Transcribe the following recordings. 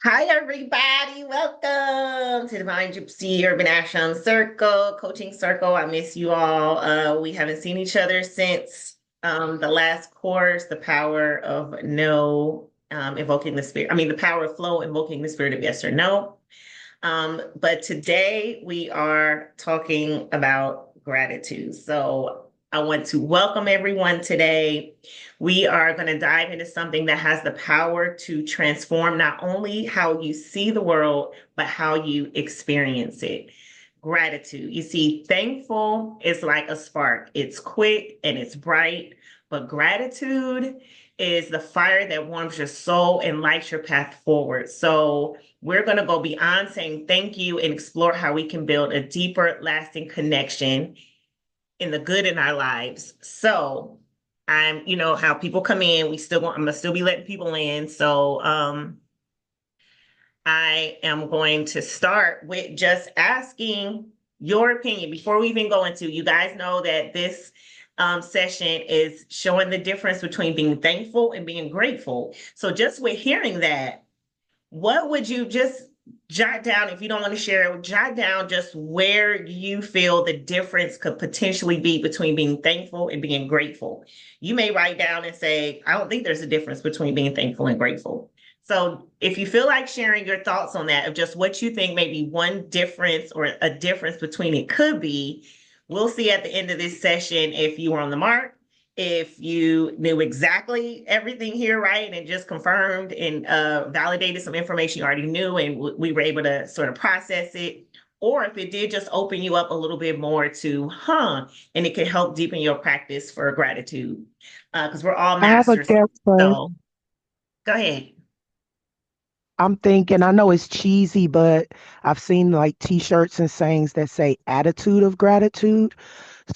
Hi, everybody. Welcome to the Mind Gypsy Urban Action Circle, Coaching Circle. I miss you all. We haven't seen each other since the last course, The Power of No, Invoking the Spirit. The Power of Flow, Invoking the Spirit of Yes or No. But today we are talking about gratitude. So I want to welcome everyone today. We are going to dive into something that has the power to transform not only how you see the world, but how you experience it. Gratitude. You see, thankful is like a spark, it's quick and it's bright, but gratitude is the fire that warms your soul and lights your path forward. So, we're going to go beyond saying thank you and explore how we can build a deeper, lasting connection in the good in our lives. So, how people come in, I'm gonna still be letting people in. So, I am going to start with just asking your opinion before we even go into. You guys know that this session is showing the difference between being thankful and being grateful. So, just with hearing that, what would you just jot down if you don't want to share it? Jot down just where you feel the difference could potentially be between being thankful and being grateful. You may write down and say, I don't think there's a difference between being thankful and grateful. So if you feel like sharing your thoughts on that, of just what you think maybe one difference or a difference between it could be, we'll see at the end of this session if you were on the mark, if you knew exactly everything here, right, and just confirmed and validated some information you already knew, and we were able to sort of process it, or if it did just open you up a little bit more to, and it could help deepen your practice for gratitude, because we're all I have a masters. difference. So go ahead. I'm thinking, I know it's cheesy, but I've seen like t-shirts and sayings that say attitude of gratitude.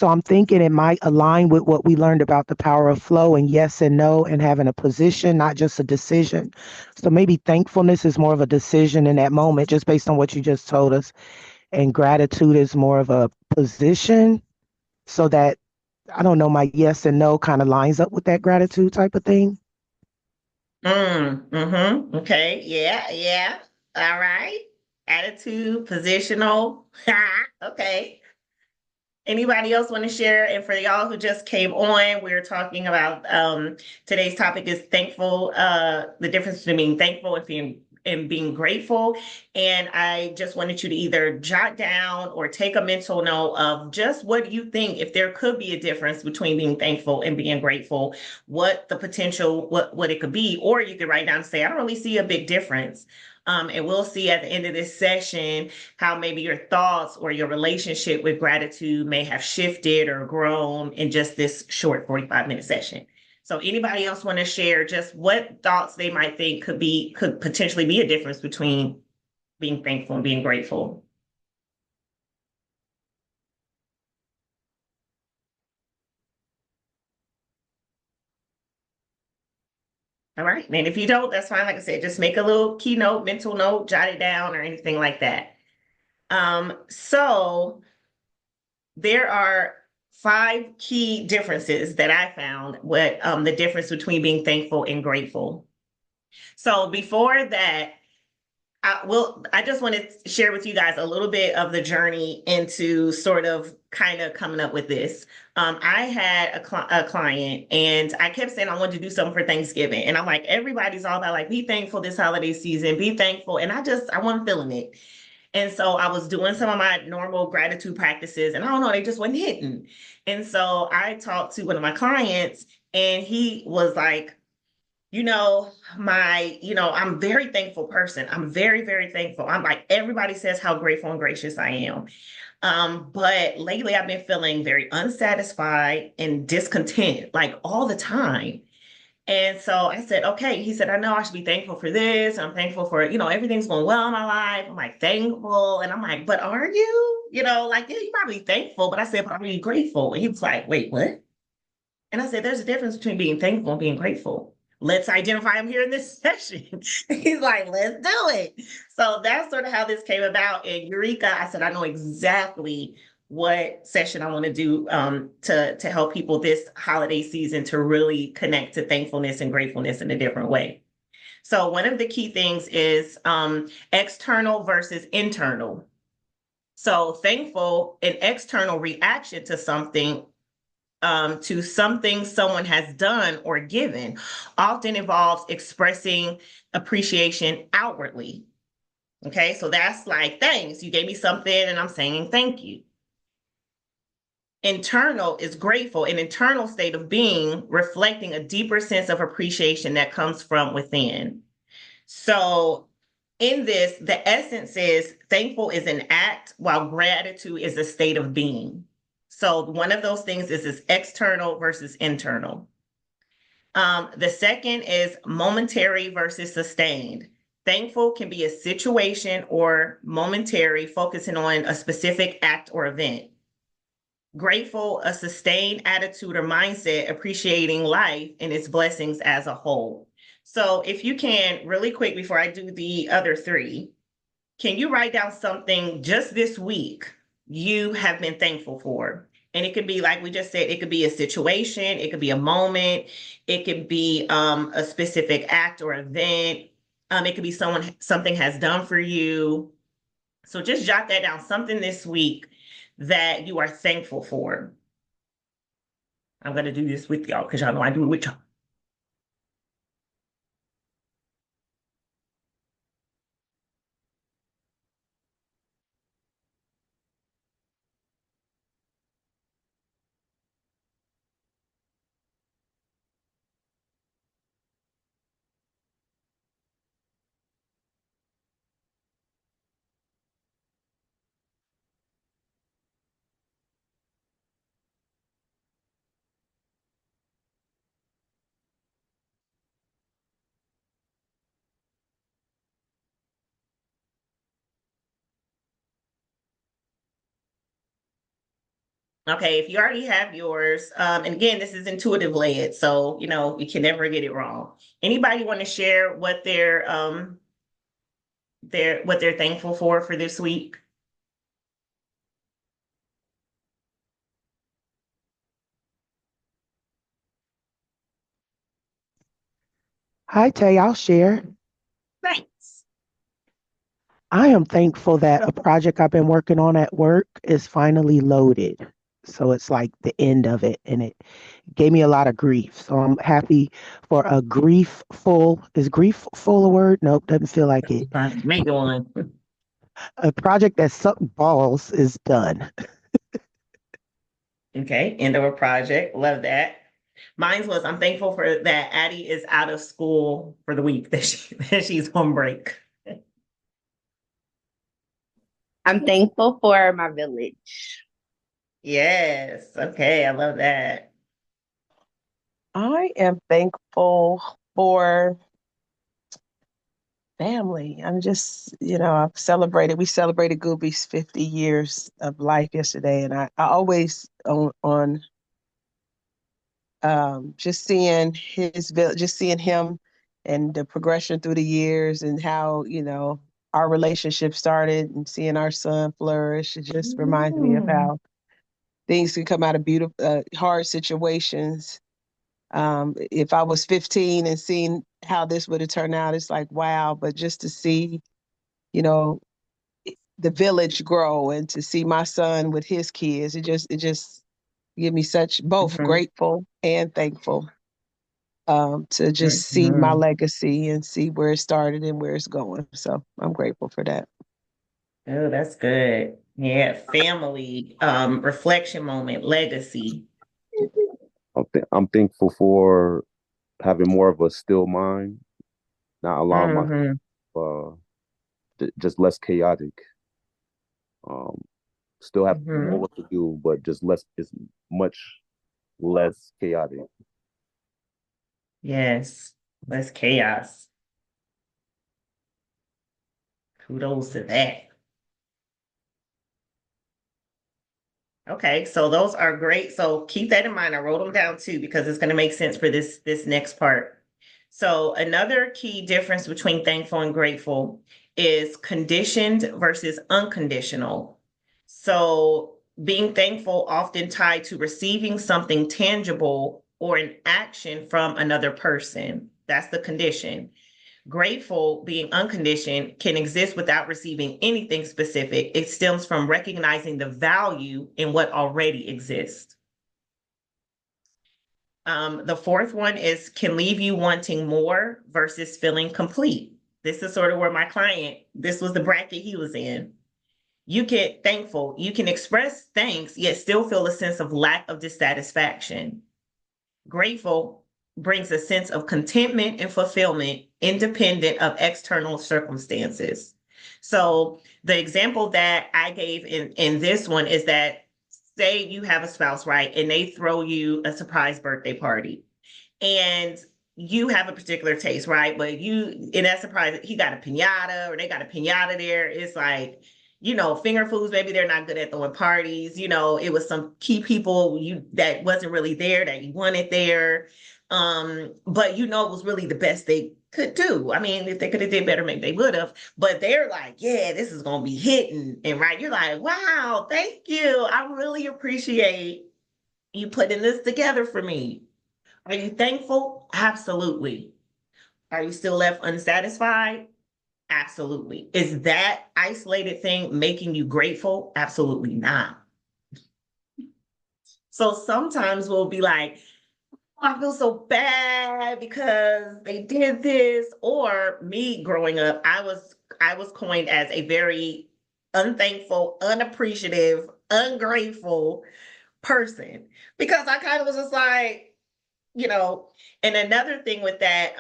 So I'm thinking it might align with what we learned about the power of flow and yes and no and having a position, not just a decision. So maybe thankfulness is more of a decision in that moment, just based on what you just told us. And gratitude is more of a position. So that, I don't know, my yes and no kind of lines up with that gratitude type of thing. Okay. Yeah. Yeah. All right. Attitude, positional. Okay. Anybody else want to share? And for y'all who just came on, we're talking about today's topic is thankful, the difference between being thankful and being grateful. And I just wanted you to either jot down or take a mental note of just what you think, if there could be a difference between being thankful and being grateful, what the potential, what it could be, or you could write down and say, I don't really see a big difference. And we'll see at the end of this session how maybe your thoughts or your relationship with gratitude may have shifted or grown in just this short 45-minute session. So anybody else want to share just what thoughts they might think could potentially be a difference between being thankful and being grateful? All right. And if you don't, that's fine. Like I said, just make a little keynote, mental note, jot it down or anything like that. So there are five key differences that I found with the difference between being thankful and grateful. So before that, I just want to share with you guys a little bit of the journey into sort of kind of coming up with this. I had a client and I kept saying I wanted to do something for Thanksgiving. And I'm like, everybody's all about like, be thankful this holiday season, be thankful. And I wasn't feeling it. And so I was doing some of my normal gratitude practices, and I don't know, they just wasn't hitting. And so I talked to one of my clients, and he was like, I'm a very thankful person. I'm very, very thankful. I'm like, everybody says how grateful and gracious I am. But lately I've been feeling very unsatisfied and discontent, like all the time. And so I said, okay. He said, I know I should be thankful for this. I'm thankful for, everything's going well in my life. I'm like, thankful. And I'm like, but are you? Like, yeah, you probably thankful. But I said, but are you grateful? And he was like, wait, what? And I said, there's a difference between being thankful and being grateful. Let's identify them here in this session. He's like, let's do it. So that's sort of how this came about. And Eureka, I said, I know exactly what session I want to do to help people this holiday season to really connect to thankfulness and gratefulness in a different way. So one of the key things is external versus internal. So thankful, an external reaction to something someone has done or given, often involves expressing appreciation outwardly. Okay, so that's like, thanks, you gave me something and I'm saying thank you. Internal is grateful, an internal state of being reflecting a deeper sense of appreciation that comes from within. So, in this, the essence is thankful is an act, while gratitude is a state of being. So, one of those things is external versus internal. The second is momentary versus sustained. Thankful can be a situation or momentary, focusing on a specific act or event. Grateful, a sustained attitude or mindset, appreciating life and its blessings as a whole. So, if you can, really quick before I do the other three, can you write down something just this week you have been thankful for? And it could be, like we just said, it could be a situation, it could be a moment, it could be a specific act or event, it could be something has done for you. So just jot that down, something this week that you are thankful for. I'm going to do this with y'all because y'all know I do it with y'all. Okay, if you already have yours, and again, this is intuitive led, so you can never get it wrong. Anybody want to share what they're thankful for this week? Hi, Tay, I'll share. Thanks. I am thankful that a project I've been working on at work is finally loaded. So it's like the end of it, and it gave me a lot of grief. So I'm happy for a is grief full a word? Nope, doesn't feel like it. Make one. A project that sucked balls is done. Okay, end of a project. Love that. Mine was, I'm thankful for that Addie is out of school for the week that she's on break. I'm thankful for my village. Yes. Okay, I love that. I am thankful for family. I'm just, we celebrated Gooby's 50 years of life yesterday. And I always on just seeing just seeing him and the progression through the years and how, our relationship started and seeing our son flourish. It just reminds me of how things can come out of beautiful, hard situations. If I was 15 and seeing how this would have turned out, it's like, wow. But just to see, you know, the village grow and to see my son with his kids, it just give me such both Mhm. grateful and thankful to just see my Mhm. legacy and see where it started and where it's going. So I'm grateful for that. Oh, that's good. Yeah, family, reflection moment, legacy. I'm thankful for having more of a still mind, not allowing my Hmm. just less chaotic. Um, Still have more Hmm. work to do, but just less is much less chaotic. Yes, less chaos. Kudos to that. Okay, so those are great. So keep that in mind. I wrote them down too because it's going to make sense for this next part. So another key difference between thankful and grateful is conditioned versus unconditional. So being thankful often tied to receiving something tangible or an action from another person. That's the condition. Grateful, being unconditioned, can exist without receiving anything specific. It stems from recognizing the value in what already exists. The fourth one is can leave you wanting more versus feeling complete. This is sort of where my client, this was the bracket he was in. You get thankful, you can express thanks, yet still feel a sense of lack of dissatisfaction. Grateful brings a sense of contentment and fulfillment independent of external circumstances. So the example that I gave in this one is that say you have a spouse, right? And they throw you a surprise birthday party and you have a particular taste, right? But you, in that surprise, he got a piñata or they got a piñata there. It's like, finger foods, maybe they're not good at throwing parties. It was some key people that wasn't really there that you wanted there. But it was really the best they could do. I mean, if they could have did better, maybe they would have. But they're like, yeah, this is gonna be hitting. And right, you're like, wow, thank you. I really appreciate you putting this together for me. Are you thankful? Absolutely. Are you still left unsatisfied? Absolutely. Is that isolated thing making you grateful? Absolutely not. So sometimes we'll be like, I feel so bad because they did this. Or me growing up, I was coined as a very unthankful, unappreciative, ungrateful person because I kind of was just like, and another thing with that,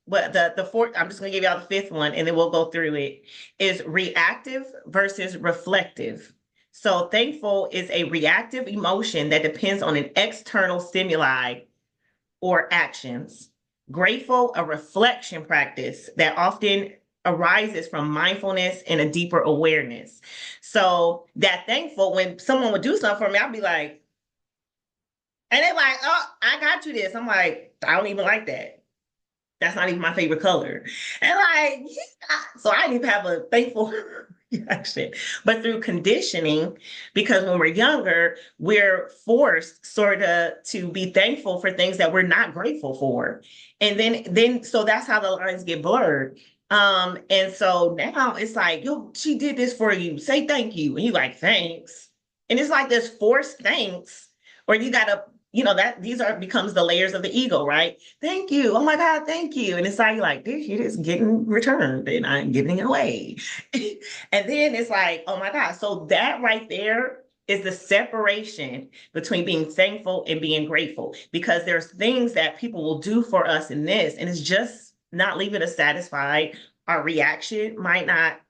what the fourth, I'm just gonna give y'all the fifth one and then we'll go through it, is reactive versus reflective. So thankful is a reactive emotion that depends on an external stimuli or actions. Grateful, a reflection practice that often arises from mindfulness and a deeper awareness. So that thankful, when someone would do something for me, I'd be like, and they're like, oh, I got you this. I'm like, I don't even like that. That's not even my favorite color. And like, yeah. So I didn't even have a thankful reaction. But through conditioning, because when we're younger, we're forced sort of to be thankful for things that we're not grateful for. And then so that's how the lines get blurred. And so now it's like, yo, she did this for you. Say thank you. And you like, thanks. And it's like this forced thanks, or you gotta that these are becomes the layers of the ego, right? Thank you. Oh my God, thank you. And it's like this shit is getting returned and I'm giving it away. And then it's like, oh my God. So that right there is the separation between being thankful and being grateful, because there's things that people will do for us in this, and it's just not leaving us satisfied. Our reaction might not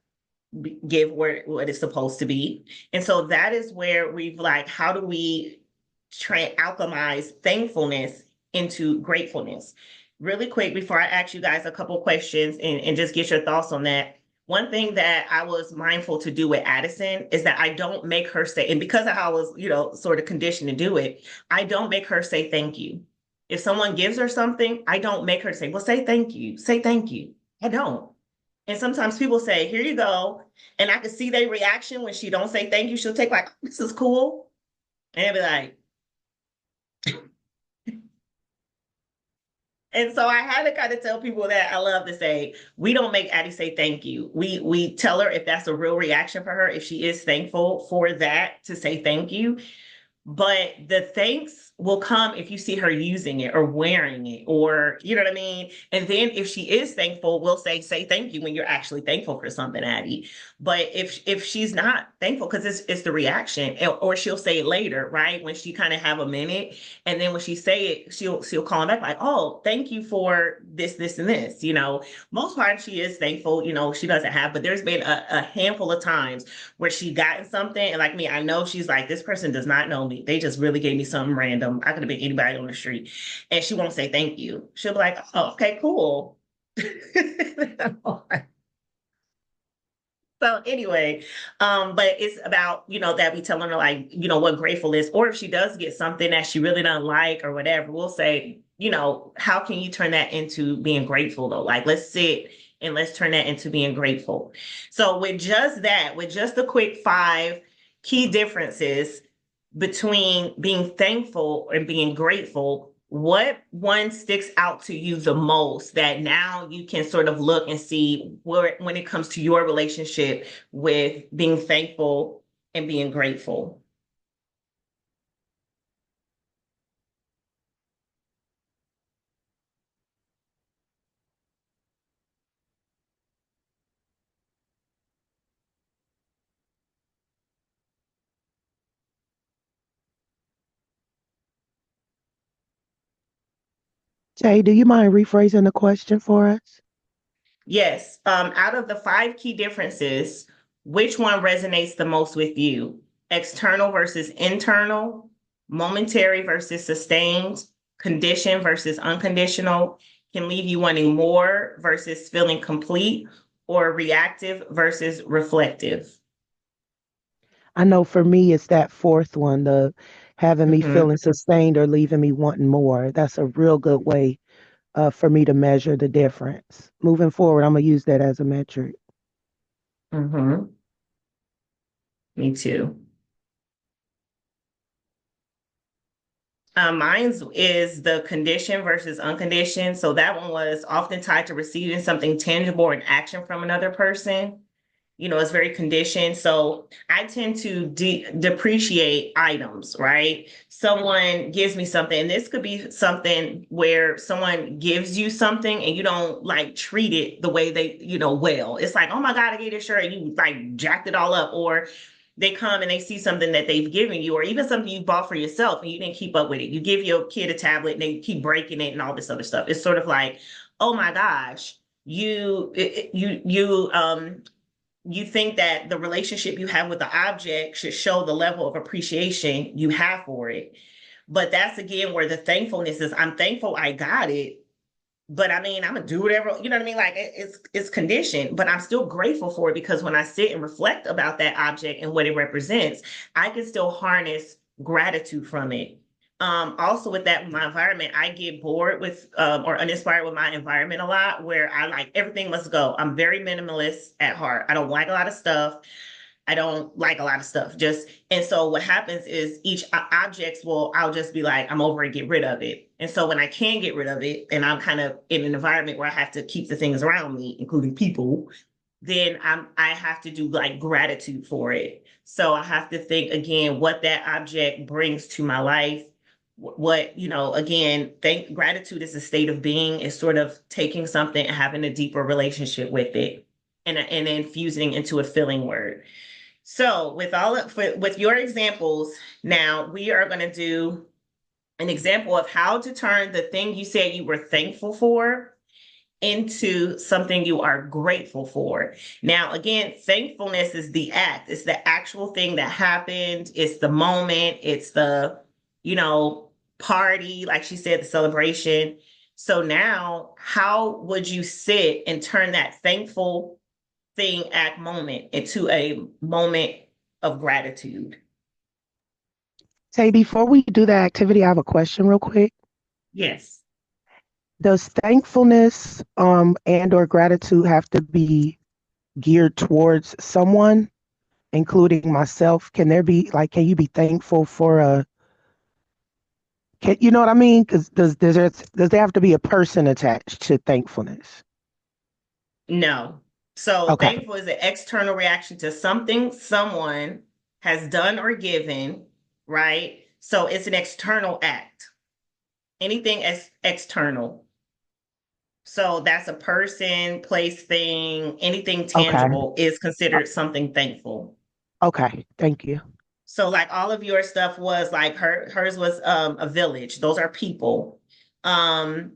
give what it's supposed to be. And so that is where we've like, how do we alchemize thankfulness into gratefulness? Really quick, before I ask you guys a couple questions and just get your thoughts on that. One thing that I was mindful to do with Addison is that I don't make her say, and because of how I was, sort of conditioned to do it, I don't make her say thank you. If someone gives her something, I don't make her say, well, say thank you. Say thank you. I don't. And sometimes people say, here you go. And I can see their reaction when she don't say thank you. She'll take like, this is cool. And they'll be like, and so I had to kind of tell people that I love to say, we don't make Addie say thank you. We tell her if that's a real reaction for her, if she is thankful for that, to say thank you. But the thanks will come if you see her using it or wearing it, or you know what I mean? And then if she is thankful, we'll say thank you when you're actually thankful for something, Addie. But if she's not thankful, because it's the reaction, or she'll say it later, right? When she kind of have a minute. And then when she say it, she'll call back like, oh, thank you for this, and this. Most part she is thankful, she doesn't have, but there's been a handful of times where she gotten something, and like me, I know she's like, this person does not know me. They just really gave me something random. I could have been anybody on the street. And she won't say thank you. She'll be like, oh, okay, cool. So anyway, but it's about, that we telling her like, what grateful is, or if she does get something that she really doesn't like or whatever, we'll say, how can you turn that into being grateful though? Like, let's sit and let's turn that into being grateful. So with just the quick 5 key differences between being thankful and being grateful, what one sticks out to you the most that now you can sort of look and see where when it comes to your relationship with being thankful and being grateful? Jay, do you mind rephrasing the question for us? Yes. Out of the five key differences, which one resonates the most with you? External versus internal, momentary versus sustained, conditioned versus unconditional, can leave you wanting more versus feeling complete, or reactive versus reflective. I know for me, it's that fourth one, the having me Mm-hmm. feeling sustained or leaving me wanting more. That's a real good way for me to measure the difference. Moving forward, I'm going to use that as a metric. Mm-hmm. Me too. Mine's is the condition versus unconditioned. So that one was often tied to receiving something tangible or an action from another person. You know, it's very conditioned. So I tend to depreciate items, right? Someone gives me something, and this could be something where someone gives you something and you don't like treat it the way they, well. It's like, oh my God, I gave this shirt and you like jacked it all up. Or they come and they see something that they've given you, or even something you bought for yourself and you didn't keep up with it. You give your kid a tablet and they keep breaking it and all this other stuff. It's sort of like, oh my gosh, you think that the relationship you have with the object should show the level of appreciation you have for it. But that's again where the thankfulness is. I'm thankful I got it, but I mean, I'm gonna do whatever, you know what I mean? Like it's conditioned, but I'm still grateful for it because when I sit and reflect about that object and what it represents, I can still harness gratitude from it. Also with that, my environment, I get bored with or uninspired with my environment a lot where I like everything must go. I'm very minimalist at heart. I don't like a lot of stuff. I don't like a lot of stuff. Just and so what happens is each objects will I'll just be like I'm over and get rid of it. And so when I can get rid of it, and I'm kind of in an environment where I have to keep the things around me, including people, then I have to do like gratitude for it. So I have to think again what that object brings to my life. What again, thank gratitude is a state of being. Is sort of taking something and having a deeper relationship with it, and infusing into a feeling word. So with your examples, now we are going to do an example of how to turn the thing you said you were thankful for into something you are grateful for. Now, again, thankfulness is the act. It's the actual thing that happened. It's the moment. It's the, you know, party, like she said, the celebration. So now, how would you sit and turn that thankful thing at moment into a moment of gratitude? Say, before we do that activity, I have a question real quick. Yes. Does thankfulness and or gratitude have to be geared towards someone, including myself? Can there be like, can you be thankful for you know what I mean? Because does there have to be a person attached to thankfulness? No. So Okay. thankful is an external reaction to something someone has done or given, right? So it's an external act. Anything external. So that's a person, place, thing, anything Okay. tangible is Uh, considered something thankful. Okay. Thank you. So like all of your stuff was like hers was a village. Those are people. Um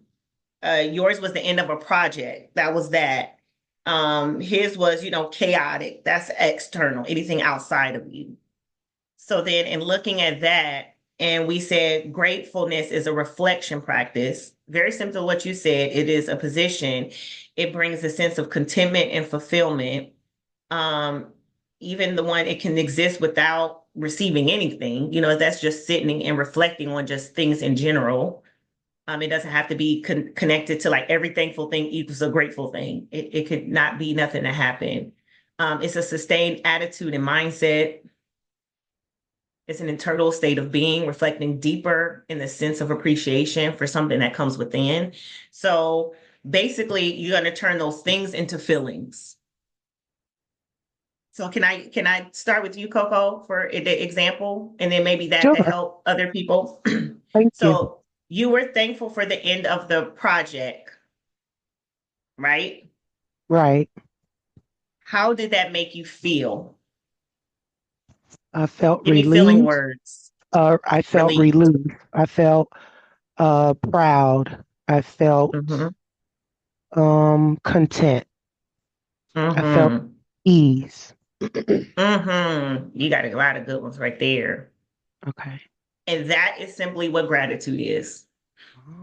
yours was the end of a project. That was that. His was, chaotic. That's external, anything outside of you. So then in looking at that, and we said gratefulness is a reflection practice. Very similar to what you said. It is a position. It brings a sense of contentment and fulfillment. Um, even the one it can exist without receiving anything, that's just sitting and reflecting on just things in general. It doesn't have to be connected to like every thankful thing equals a grateful thing. It could not be nothing that happened. It's a sustained attitude and mindset. It's an internal state of being, reflecting deeper in the sense of appreciation for something that comes within. So basically, you're going to turn those things into feelings. So can I start with you, Coco, for the example, and then maybe that could Sure. help other people. Thank you. So you were thankful for the end of the project, right? Right. How did that make you feel? I felt Give me feeling relieved. words. I felt Relieved. relieved. I felt proud. I felt Mm-hmm. content. I felt Mm-hmm. ease. Mm-hmm. You got a lot of good ones right there. Okay. And that is simply what gratitude is.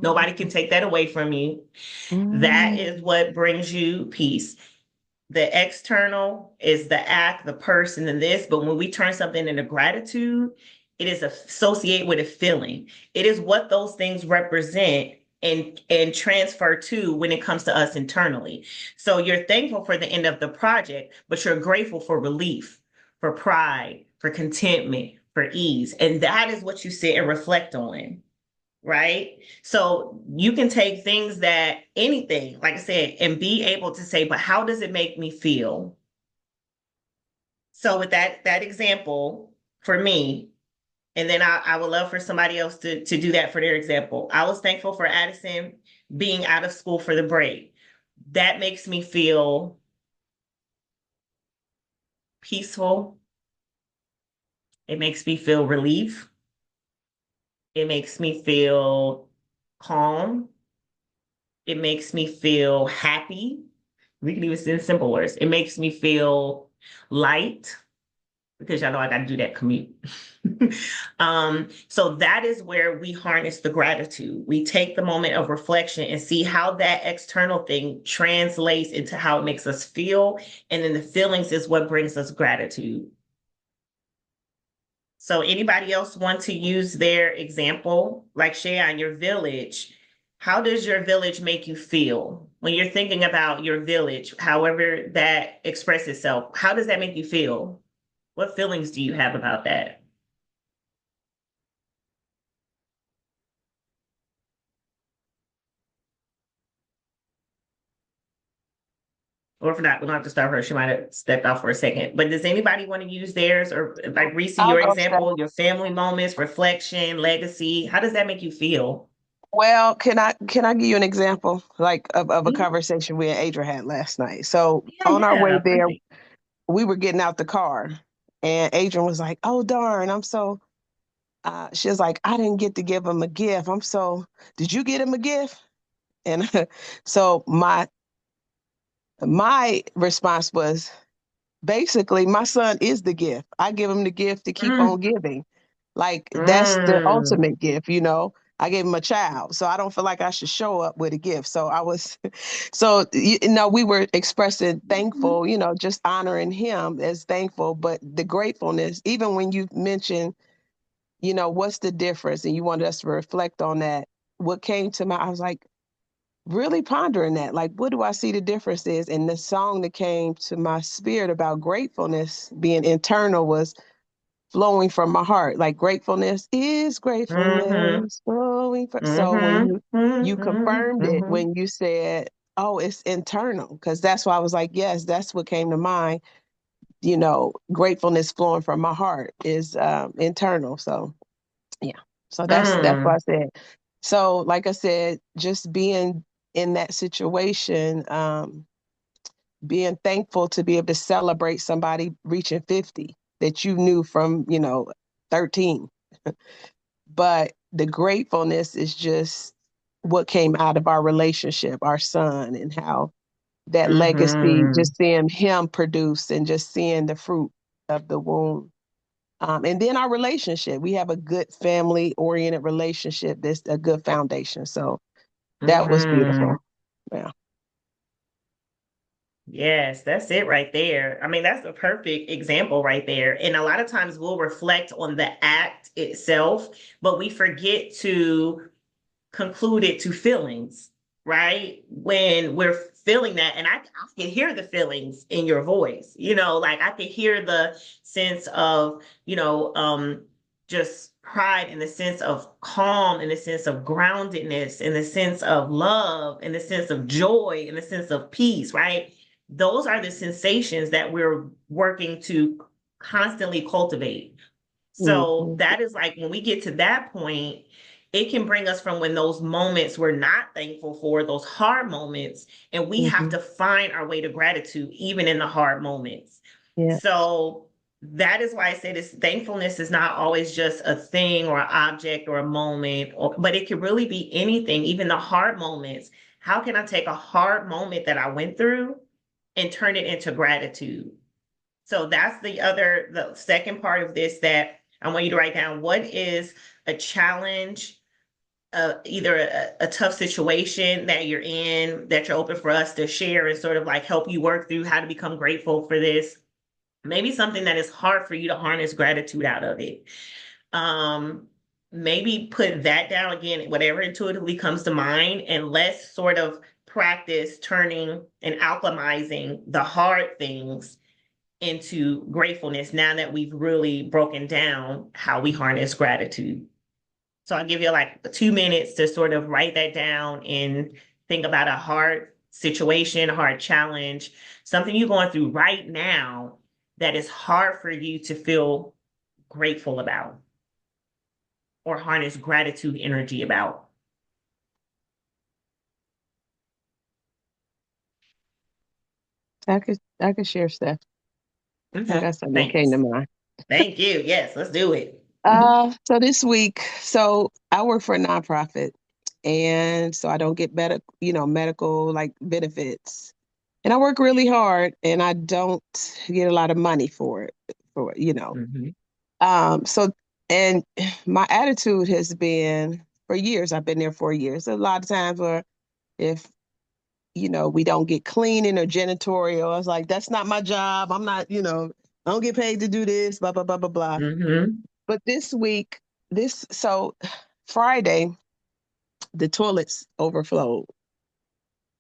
Nobody can take that away from you. That Mm. is what brings you peace. The external is the act, the person, and this. But when we turn something into gratitude, it is associated with a feeling. It is what those things represent and transfer to when it comes to us internally. So you're thankful for the end of the project, but you're grateful for relief, for pride, for contentment, for ease. And that is what you sit and reflect on, right? So you can take things that anything, like I said, and be able to say, but how does it make me feel? So with that example for me, and then I would love for somebody else to do that for their example. I was thankful for Addison being out of school for the break. That makes me feel peaceful. It makes me feel relief. It makes me feel calm. It makes me feel happy. We can even send simple words. It makes me feel light because y'all know I got to do that commute. So that is where we harness the gratitude. We take the moment of reflection and see how that external thing translates into how it makes us feel. And then the feelings is what brings us gratitude. So anybody else want to use their example? Like Shea, your village, how does your village make you feel? When you're thinking about your village, however that expresses itself, how does that make you feel? What feelings do you have about that? Or if not, we don't have to start her. She might have stepped off for a second. But does anybody want to use theirs or like Reese, I'll your go, Steph. example, your family moments, reflection, legacy? How does that make you feel? Well, can I give you an example like of a Yeah, conversation we and Adrian had last night? So on our way yeah, there, perfect. we were getting out the car, and Adrian was like, "Oh darn, I'm so." She was like, "I didn't get to give him a gift. I'm so." Did you get him a gift? And so my response was, basically, my son is the gift. I give him the gift to keep Mm, on giving. Like that's the mm, ultimate gift, you know. I gave him a child, so I don't feel like I should show up with a gift. So I was, so we were expressing thankful, just honoring him as thankful, but the gratefulness, even when you mentioned, what's the difference, and you wanted us to reflect on that. What came to I was like, really pondering that. Like, what do I see the difference is? And the song that came to my spirit about gratefulness being internal was flowing from my heart. Like gratefulness is mm-hmm, gratefulness flowing from. So when mm-hmm, you mm-hmm, confirmed it, mm-hmm, when you said, "Oh, it's internal," because that's why I was like, yes, that's what came to mind. Gratefulness flowing from my heart is internal. So yeah. So that's what I mm, said. So like I said, just being in that situation, being thankful to be able to celebrate somebody reaching 50 that you knew from, 13. But the gratefulness is just what came out of our relationship, our son, and how that legacy, mm-hmm. just seeing him produce and just seeing the fruit of the womb. And then our relationship, we have a good family oriented relationship. That's a good foundation. So that was Mm-hmm. beautiful. Yeah. Yes, that's it right there. I mean, that's a perfect example right there. And a lot of times we'll reflect on the act itself, but we forget to conclude it to feelings, right? When we're feeling that, and I can hear the feelings in your voice, like I can hear the sense of, just pride, in the sense of calm, in the sense of groundedness, in the sense of love, in the sense of joy, in the sense of peace, right? Those are the sensations that we're working to constantly cultivate. So Mhm. that is like when we get to that point, it can bring us from when those moments we're not thankful for, those hard moments, and we have Mhm. to find our way to gratitude, even in the hard moments. Yeah. So that is why I say this thankfulness is not always just a thing or an object or a moment, but it can really be anything, even the hard moments. How can I take a hard moment that I went through and turn it into gratitude? So that's the second part of this that I want you to write down. What is a challenge, either a tough situation that you're in, that you're open for us to share and sort of like help you work through how to become grateful for this? Maybe something that is hard for you to harness gratitude out of it. Um, Maybe put that down again, whatever intuitively comes to mind, and let's sort of practice turning and alchemizing the hard things into gratefulness now that we've really broken down how we harness gratitude. So I'll give you like 2 minutes to sort of write that down and think about a hard situation, a hard challenge, something you're going through right now that is hard for you to feel grateful about or harness gratitude energy about. I could share stuff. I Okay, got something that came to thanks. mind. Thank you. Yes, let's do it. So this week, so I work for a nonprofit, and so I don't get medical like benefits, and I work really hard, and I don't get a lot of money for it. Mhm. So and my attitude has been for years. I've been there for years. A lot of times where if we don't get cleaning or janitorial, I was like, that's not my job. I'm not, I don't get paid to do this. Blah blah blah blah blah. Mhm. But this week, so Friday, the toilets overflowed.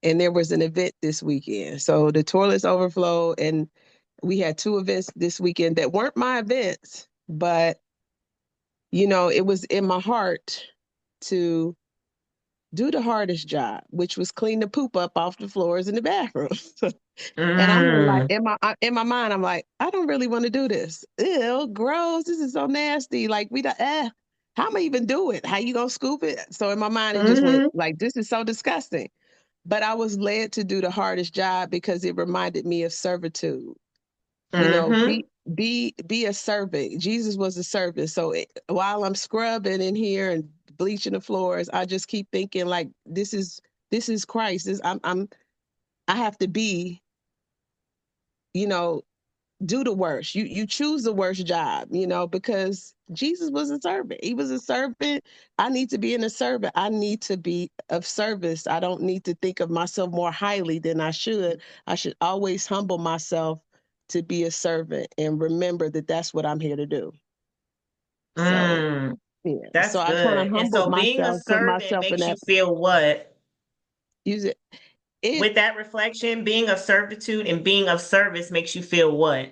And there was an event this weekend. So the toilets overflowed, and we had two events this weekend that weren't my events, but it was in my heart to do the hardest job, which was clean the poop up off the floors in the bathroom. And I'm like, Mm. in my mind, I'm like, I don't really want to do this. Ew, gross. This is so nasty. Like we don't. How am I even do it? How you gonna scoop it? So in my mind, it just went Mhm. like, this is so disgusting. But I was led to do the hardest job because it reminded me of servitude. Mhm. Be a servant. Jesus was a servant. So while I'm scrubbing in here and bleaching the floors, I just keep thinking like, this is Christ. I have to be, you know, do the worst. You choose the worst job, because Jesus was a servant. He was a servant. I need to be in a servant. I need to be of service. I don't need to think of myself more highly than I should. I should always humble myself to be a servant and remember that that's what I'm here to do. So, Mm. yeah. So That's I kind of good. And humbled so being a myself, put servant myself in makes you that feel what? use it. It With that reflection, being of servitude and being of service makes you feel what?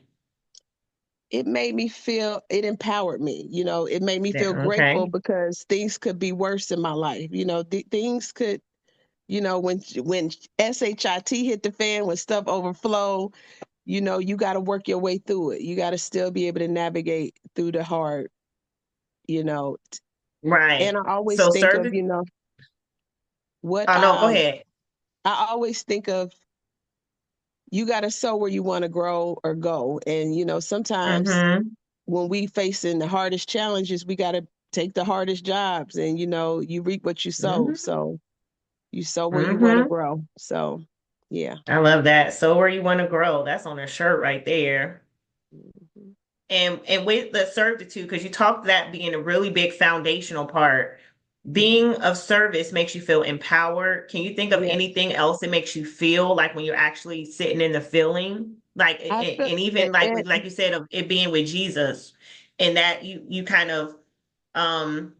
it made me feel, it empowered me. It made me Yeah, feel grateful okay. because things could be worse in my life. Things could, when shit hit the fan, when stuff overflow, you got to work your way through it. You got to still be able to navigate through the hard, you know and Right. I always So think of, service. what Oh no, go ahead. I always think of, you got to sow where you want to grow or go. And sometimes Mm-hmm. when we facing the hardest challenges, we got to take the hardest jobs, and you reap what you sow. Mm-hmm. So you sow where you want to Mm-hmm. grow. So yeah. I love that. So where you want to grow. That's on a shirt right there. Mhm. And with the servitude, because you talked that being a really big foundational part, being of service makes you feel empowered. Can you think of Yes, anything else that makes you feel like when you're actually sitting in the feeling? Like I feel and even like and like you said of it being with Jesus, and that you kind of um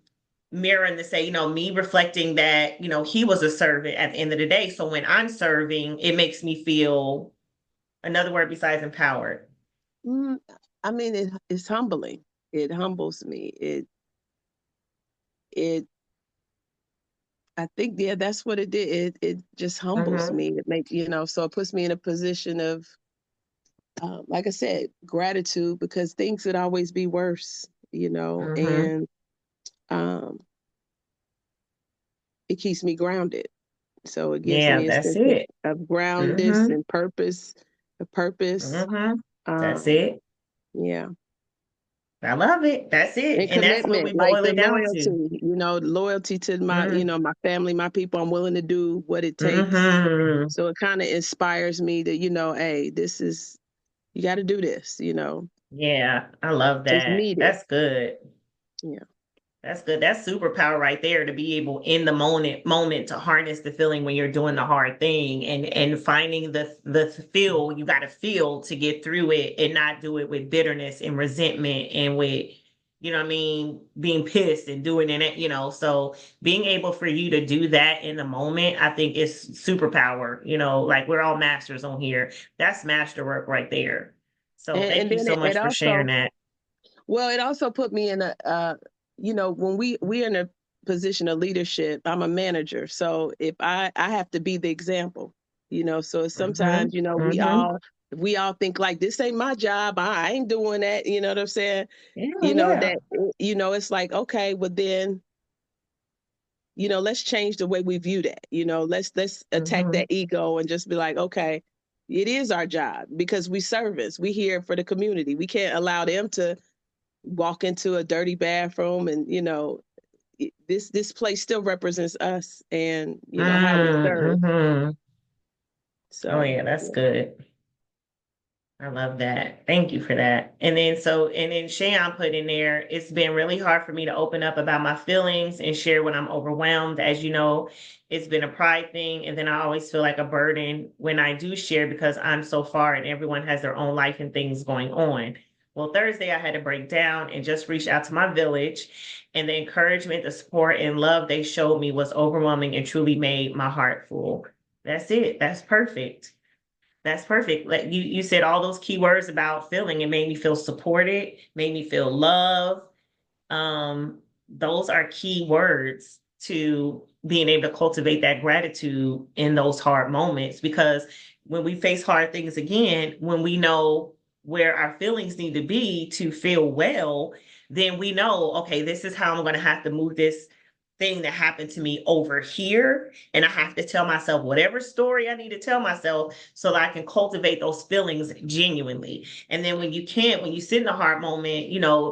mirroring to say, me reflecting that, he was a servant at the end of the day. So when I'm serving, it makes me feel another word besides empowered. mm, I mean, it's humbling. It humbles me. It I think, yeah, that's what it did. It just humbles Mm-hmm. me. It make, so it puts me in a position of, like I said, gratitude, because things could always be worse, Mm-hmm. and um, it keeps me grounded. So it gives Yeah, me a that's sense it. of groundedness Mm-hmm. and purpose, a purpose. Mm-hmm. That's Um, it. yeah. I love it. That's it. And And that's what we commitment, like boil the it down to. loyalty, loyalty to my, Mm-hmm. my family, my people. I'm willing to do what it takes. Mm-hmm. So it kind of inspires me to, hey, you got to do this, Yeah, I love just that. need it. That's good. Yeah. That's good. That's superpower right there to be able in the moment to harness the feeling when you're doing the hard thing and finding the feel you got to feel to get through it and not do it with bitterness and resentment and with what I mean, being pissed and doing it, so being able for you to do that in the moment, I think is superpower, like we're all masters on here. That's masterwork right there. So thank And you then so it much for sharing also, that. well, it also put me in a, when we're in a position of leadership, I'm a manager. So if I have to be the example, so Hmm. sometimes, Hmm. we all think like, this ain't my job. I ain't doing that. You know what I'm saying? Yeah, yeah. That, it's like, okay, well then, let's change the way we view that. Let's attack Hmm. that ego and just be like, okay, it is our job because we servants. We here for the community. We can't allow them to walk into a dirty bathroom, and this place still represents us, and how we serve. Mm-hmm. Oh So yeah, that's yeah. good. I love that. Thank you for that. And then Shayon put in there, it's been really hard for me to open up about my feelings and share when I'm overwhelmed. As you know, it's been a pride thing. And then I always feel like a burden when I do share because I'm so far and everyone has their own life and things going on. Well, Thursday I had to break down and just reach out to my village. And the encouragement, the support, and love they showed me was overwhelming and truly made my heart full. That's it. That's perfect. That's perfect. Like you said all those key words about feeling. It made me feel supported, made me feel loved. Those are key words to being able to cultivate that gratitude in those hard moments. Because when we face hard things again, when we know where our feelings need to be to feel well, then we know, okay, this is how I'm going to have to move this thing that happened to me over here. And I have to tell myself whatever story I need to tell myself so that I can cultivate those feelings genuinely. And then when you can't, when you sit in a hard moment,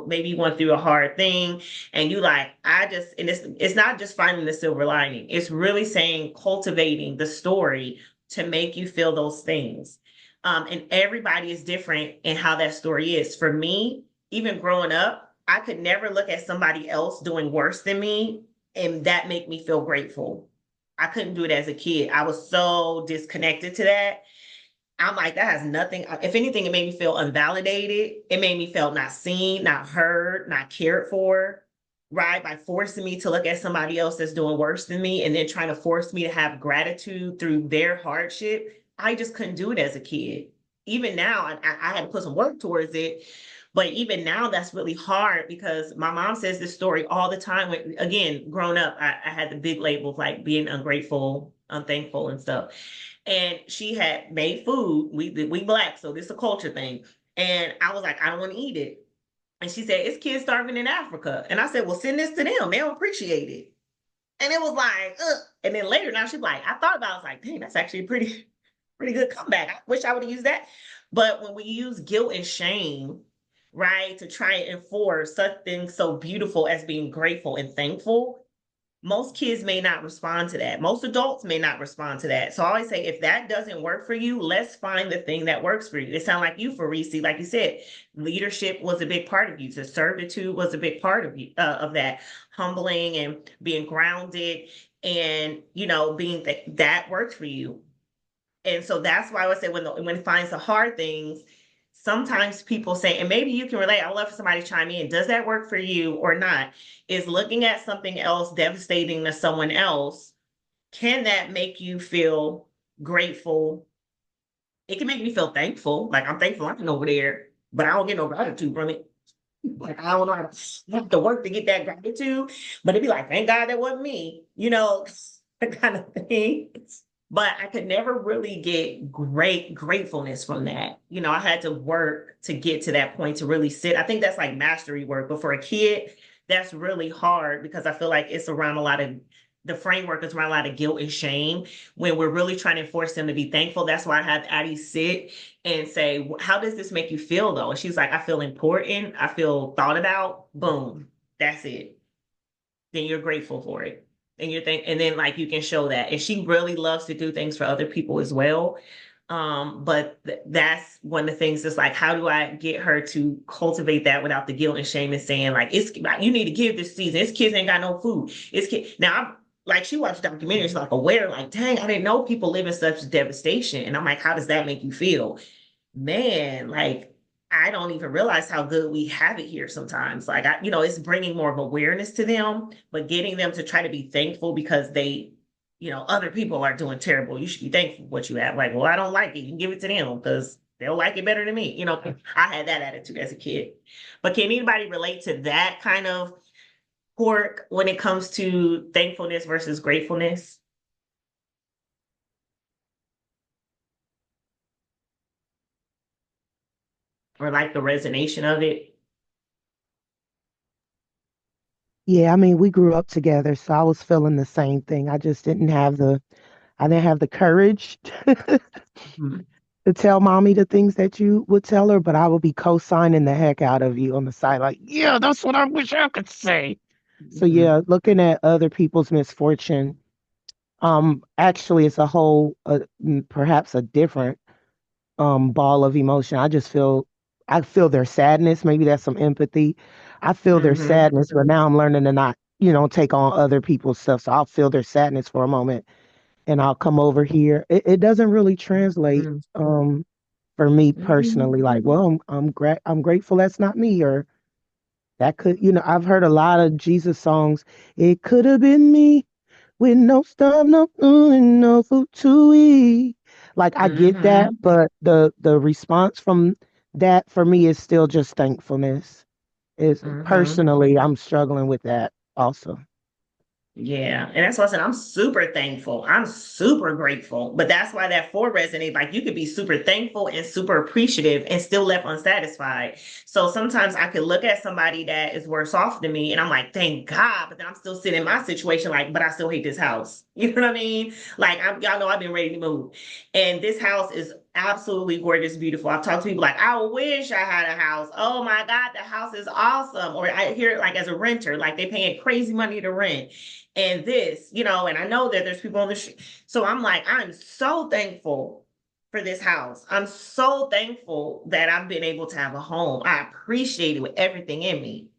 maybe you went through a hard thing and you like, and it's not just finding the silver lining. It's really saying cultivating the story to make you feel those things. And everybody is different in how that story is. For me, even growing up, I could never look at somebody else doing worse than me and that make me feel grateful. I couldn't do it as a kid. I was so disconnected to that. I'm like, that has nothing. If anything, it made me feel unvalidated. It made me feel not seen, not heard, not cared for, right? By forcing me to look at somebody else that's doing worse than me and then trying to force me to have gratitude through their hardship. I just couldn't do it as a kid. Even now, I had to put some work towards it. But even now, that's really hard because my mom says this story all the time. When, again, growing up, I had the big labels like being ungrateful, unthankful, and stuff. And she had made food. We Black, so this is a culture thing. And I was like, I don't want to eat it. And she said, it's kids starving in Africa. And I said, well, send this to them. They'll appreciate it. And it was like, ugh. And then later, now she's like, I thought about it. I was like, dang, that's actually a pretty good comeback. I wish I would have used that. But when we use guilt and shame, right, to try and enforce something so beautiful as being grateful and thankful, most kids may not respond to that. Most adults may not respond to that. So I always say, if that doesn't work for you, let's find the thing that works for you. It sounds like you, for Reese, like you said, leadership was a big part of you. The servitude was a big part of you, of that, humbling and being grounded, and being that worked for you. And so that's why I would say when it finds the hard things, sometimes people say, and maybe you can relate. I would love for somebody to chime in. Does that work for you or not? Is looking at something else devastating to someone else, can that make you feel grateful? It can make me feel thankful. Like I'm thankful I'm over there, but I don't get no gratitude from it. Like, I don't know how to have to work to get that gratitude, but it'd be like, thank God that wasn't me, you know, that kind of thing. But I could never really get great gratefulness from that. You know, I had to work to get to that point to really sit. I think that's like mastery work. But for a kid, that's really hard because I feel like it's around a lot of the framework is around a lot of guilt and shame when we're really trying to force them to be thankful. That's why I had Addie sit and say, how does this make you feel though? And she's like, I feel important. I feel thought about. Boom. That's it. Then you're grateful for it. And you think, and then like you can show that. And she really loves to do things for other people as well. But that's one of the things that's like, how do I get her to cultivate that without the guilt and shame and saying, like, it's like you need to give this season. This kids ain't got no food. It's kid now I'm like she watched documentaries like aware, like, dang, I didn't know people live in such devastation. And I'm like, how does that make you feel? Man, like I don't even realize how good we have it here sometimes. Like it's bringing more of awareness to them, but getting them to try to be thankful because other people are doing terrible. You should be thankful for what you have. Like, well, I don't like it. You can give it to them because they'll like it better than me. I had that attitude as a kid. But can anybody relate to that kind of quirk when it comes to thankfulness versus gratefulness? Or like the resonation of it? Yeah, I mean, we grew up together, so I was feeling the same thing. I didn't have the courage Mhm. to tell mommy the things that you would tell her, but I would be co-signing the heck out of you on the side, like, yeah, that's what I wish I could say. So Mhm. yeah, looking at other people's misfortune, actually it's a whole, perhaps a different ball of emotion. I feel their sadness. Maybe that's some empathy. I feel their Mhm. sadness, but now I'm learning to not, take on other people's stuff. So I'll feel their sadness for a moment and I'll come over here. It doesn't really translate Mhm. for me personally. Like, Mhm. well, I'm grateful that's not me, or that could, I've heard a lot of Jesus songs. It could have been me with no stuff, no food, and no food to eat. Like I get that, Mhm. but the response from that for me is still just thankfulness. Is Mhm. personally, I'm struggling with that also. Yeah. And that's why I said I'm super thankful. I'm super grateful. But that's why that four resonates. Like you could be super thankful and super appreciative and still left unsatisfied. So sometimes I could look at somebody that is worse off than me and I'm like, thank God. But then I'm still sitting in my situation like, but I still hate this house. You know what I mean? Like y'all know I've been ready to move. And this house is absolutely gorgeous, beautiful. I've talked to people like, I wish I had a house. Oh my God, the house is awesome. Or I hear it like as a renter, like they paying crazy money to rent and this, and I know that there's people on the street. So I'm like, I'm so thankful for this house. I'm so thankful that I've been able to have a home. I appreciate it with everything in me,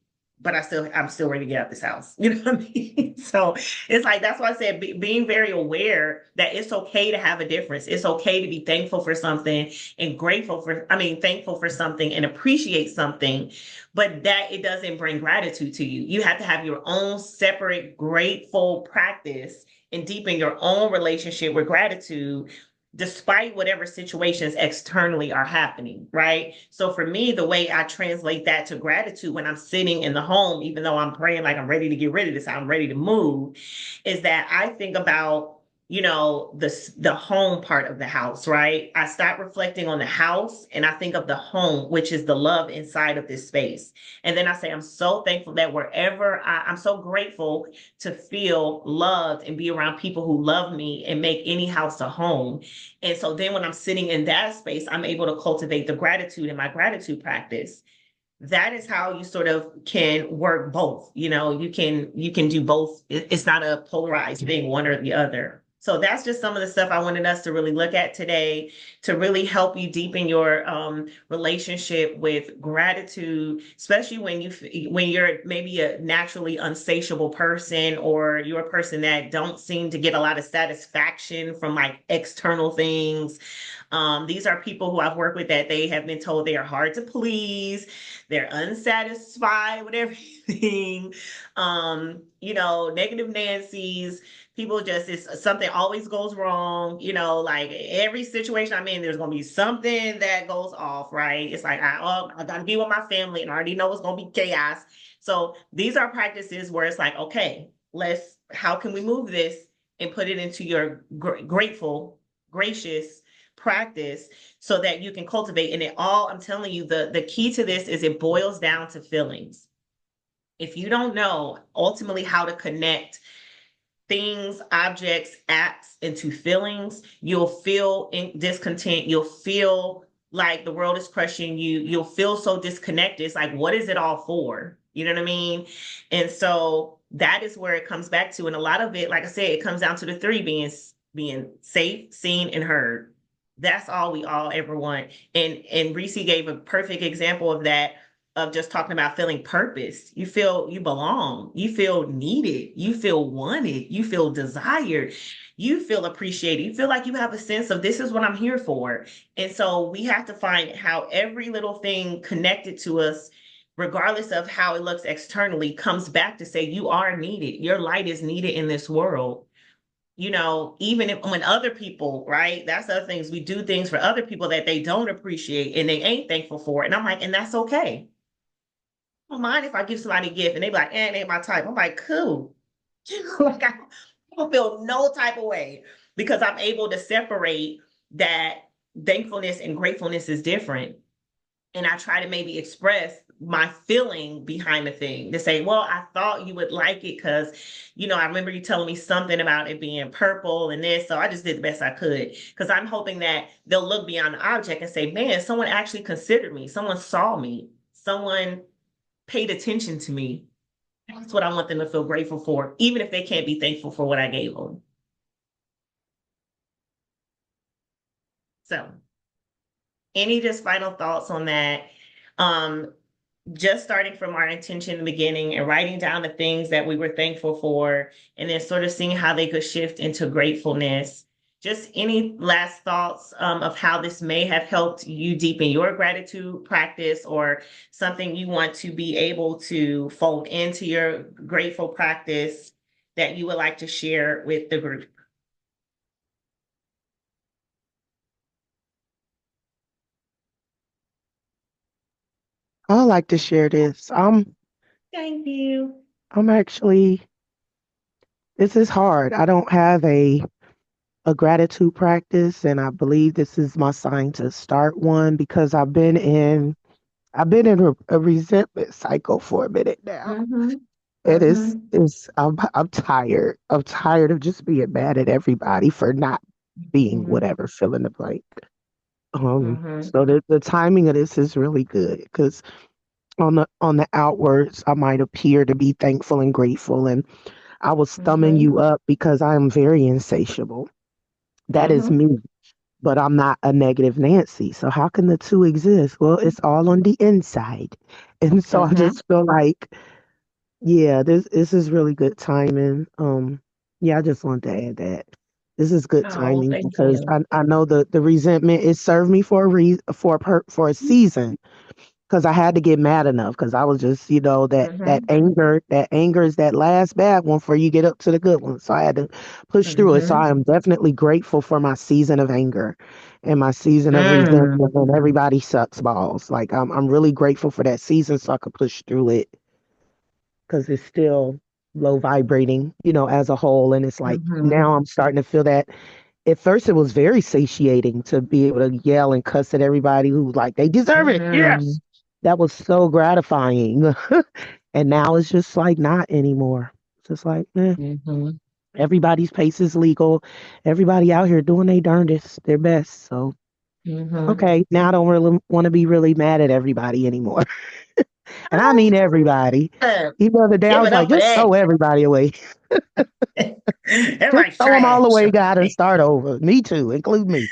but I'm still ready to get out this house. You know what I mean? So it's like that's why I said being very aware that it's okay to have a difference. It's okay to be thankful for something and thankful for something and appreciate something, but that it doesn't bring gratitude to you. You have to have your own separate grateful practice and deepen your own relationship with gratitude despite whatever situations externally are happening, right? So for me, the way I translate that to gratitude when I'm sitting in the home, even though I'm praying like I'm ready to get rid of this, I'm ready to move, is that I think about the home part of the house, right? I start reflecting on the house and I think of the home, which is the love inside of this space. And then I say, I'm so thankful that I'm so grateful to feel loved and be around people who love me and make any house a home. And so then when I'm sitting in that space, I'm able to cultivate the gratitude in my gratitude practice. That is how you sort of can work both. You can do both. It's not a polarized thing, one or the other. So that's just some of the stuff I wanted us to really look at today to really help you deepen your relationship with gratitude, especially when you're maybe a naturally unsatiable person or you're a person that don't seem to get a lot of satisfaction from like external things. These are people who I've worked with that they have been told they are hard to please, they're unsatisfied with everything. Negative Nancy's, people just, it's something always goes wrong, like every situation I'm in, there's gonna be something that goes off, right? It's like I gotta be with my family and I already know it's gonna be chaos. So these are practices where it's like, okay, how can we move this and put it into your grateful, gracious practice so that you can cultivate. And I'm telling you, the key to this is it boils down to feelings. If you don't know ultimately how to connect things, objects, acts into feelings, you'll feel discontent. You'll feel like the world is crushing you. You'll feel so disconnected. It's like, what is it all for? You know what I mean? And so that is where it comes back to. And a lot of it, like I said, it comes down to the three: being safe, seen, and heard. That's all we all ever want. And Reese gave a perfect example of that, of just talking about feeling purpose. You feel you belong, you feel needed, you feel wanted, you feel desired, you feel appreciated, you feel like you have a sense of this is what I'm here for. And so we have to find how every little thing connected to us, regardless of how it looks externally, comes back to say you are needed. Your light is needed in this world. Even when other people, right? That's other things. We do things for other people that they don't appreciate and they ain't thankful for it. And I'm like, and that's okay. I don't mind if I give somebody a gift and they be like, it ain't my type. I'm like, cool. Like I don't feel no type of way because I'm able to separate that thankfulness and gratefulness is different. And I try to maybe express my feeling behind the thing to say, well, I thought you would like it because, I remember you telling me something about it being purple and this. So I just did the best I could because I'm hoping that they'll look beyond the object and say, man, someone actually considered me. Someone saw me. Someone paid attention to me. That's what I want them to feel grateful for, even if they can't be thankful for what I gave them. So, any just final thoughts on that? Just starting from our intention in the beginning and writing down the things that we were thankful for, and then sort of seeing how they could shift into gratefulness. Just any last thoughts of how this may have helped you deepen your gratitude practice, or something you want to be able to fold into your grateful practice that you would like to share with the group? I like to share this. Thank you. I'm actually, this is hard. I don't have a gratitude practice, and I believe this is my sign to start one because I've been in a resentment cycle for a minute now. Mm-hmm. It is Mm-hmm. is I'm tired. I'm tired of just being mad at everybody for not being Mm-hmm. whatever, fill in the blank. Mm-hmm. So the timing of this is really good because on the outwards, I might appear to be thankful and grateful, and I was thumbing Mm-hmm. you up because I am very insatiable. That is Mm-hmm. me, but I'm not a negative Nancy. So how can the two exist? Well, it's all on the inside, and so I Mm-hmm. just feel like, yeah, this is really good timing. Yeah, I just wanted to add that this is good Oh, timing thank because you. I know the resentment it served me for a for a season because I had to get mad enough because I was just, that Mm-hmm. anger is that last bad one before you get up to the good one. So I had to push through it. So Mm-hmm. I am definitely grateful for my season of anger and my season of resentment Mm. and everybody sucks balls. Like I'm really grateful for that season so I could push through it because it's still low vibrating, as a whole. And it's like Mm-hmm. now I'm starting to feel that at first it was very satiating to be able to yell and cuss at everybody who like they deserve it. Mm-hmm. Yes. That was so gratifying. And now it's just like not anymore. It's just like, Mm-hmm. everybody's pace is legal. Everybody out here doing their darndest, their best. So Mm-hmm. okay, now I don't really want to be really mad at everybody anymore. And I mean everybody. Ah, Even the other day I give was it like, up for just that. throw everybody away. Just Everybody's throw them all trash. away, God, and start over. Me too, include me.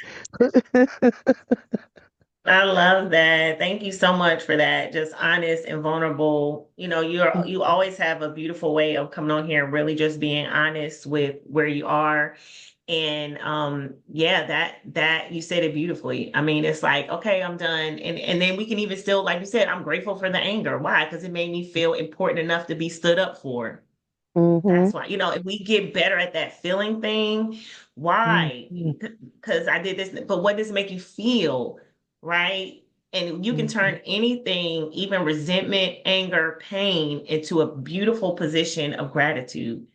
I love that. Thank you so much for that. Just honest and vulnerable. You always have a beautiful way of coming on here and really just being honest with where you are And yeah, that you said it beautifully. I mean, it's like, okay, I'm done. And then we can even still, like you said, I'm grateful for the anger. Why? Because it made me feel important enough to be stood up for. Mm-hmm. That's why, if we get better at that feeling thing, why? Mm-hmm. Because I did this, but what does it make you feel? Right? And you can turn anything, even resentment, anger, pain, into a beautiful position of gratitude,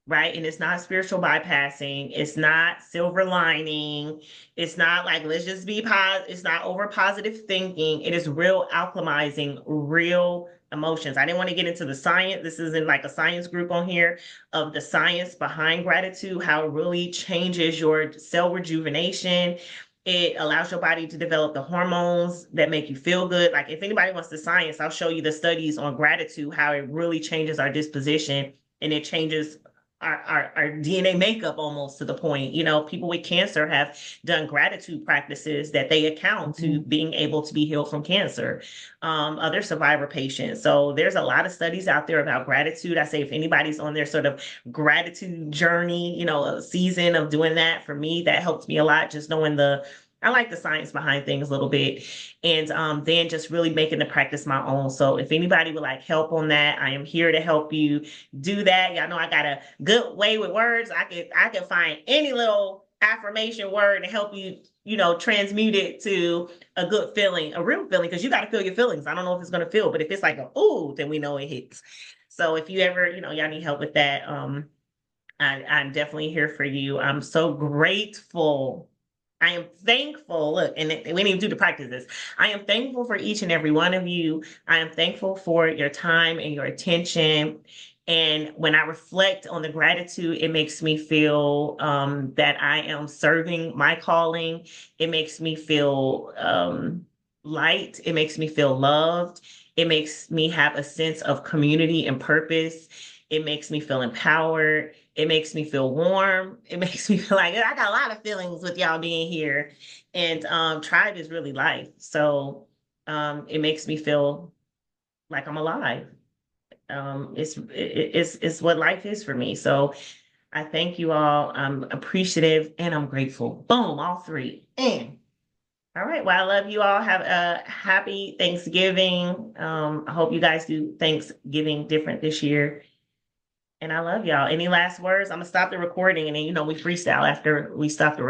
right? And it's not spiritual bypassing. It's not silver lining. It's not like, let's just be positive. It's not over positive thinking. It is real alchemizing, real emotions. I didn't want to get into the science. This isn't like a science group on here of the science behind gratitude, how it really changes your cell rejuvenation. It allows your body to develop the hormones that make you feel good. Like if anybody wants the science, I'll show you the studies on gratitude, how it really changes our disposition and it changes our DNA makeup almost to the point, people with cancer have done gratitude practices that they account to being able to be healed from cancer, other survivor patients. So there's a lot of studies out there about gratitude. I say if anybody's on their sort of gratitude journey, a season of doing that, for me, that helped me a lot, just knowing I like the science behind things a little bit, and then just really making the practice my own. So if anybody would like help on that, I am here to help you do that. Y'all know I got a good way with words. I could find any little affirmation word and help you, transmute it to a good feeling, a real feeling, because you got to feel your feelings. I don't know if it's gonna feel, but if it's like a ooh, then we know it hits. So if you ever, y'all need help with that, I'm definitely here for you. I'm so grateful. I am thankful. Look, and we didn't even do the practices. I am thankful for each and every one of you. I am thankful for your time and your attention. And when I reflect on the gratitude, it makes me feel that I am serving my calling. It makes me feel light. It makes me feel loved. It makes me have a sense of community and purpose. It makes me feel empowered. It makes me feel warm. It makes me feel like I got a lot of feelings with y'all being here. And tribe is really life. So it makes me feel like I'm alive. It's what life is for me. So I thank you all. I'm appreciative and I'm grateful. Boom, all three. And all right. Well, I love you all. Have a happy Thanksgiving. I hope you guys do Thanksgiving different this year. And I love y'all. Any last words? I'm gonna stop the recording and then we freestyle after we stop the recording.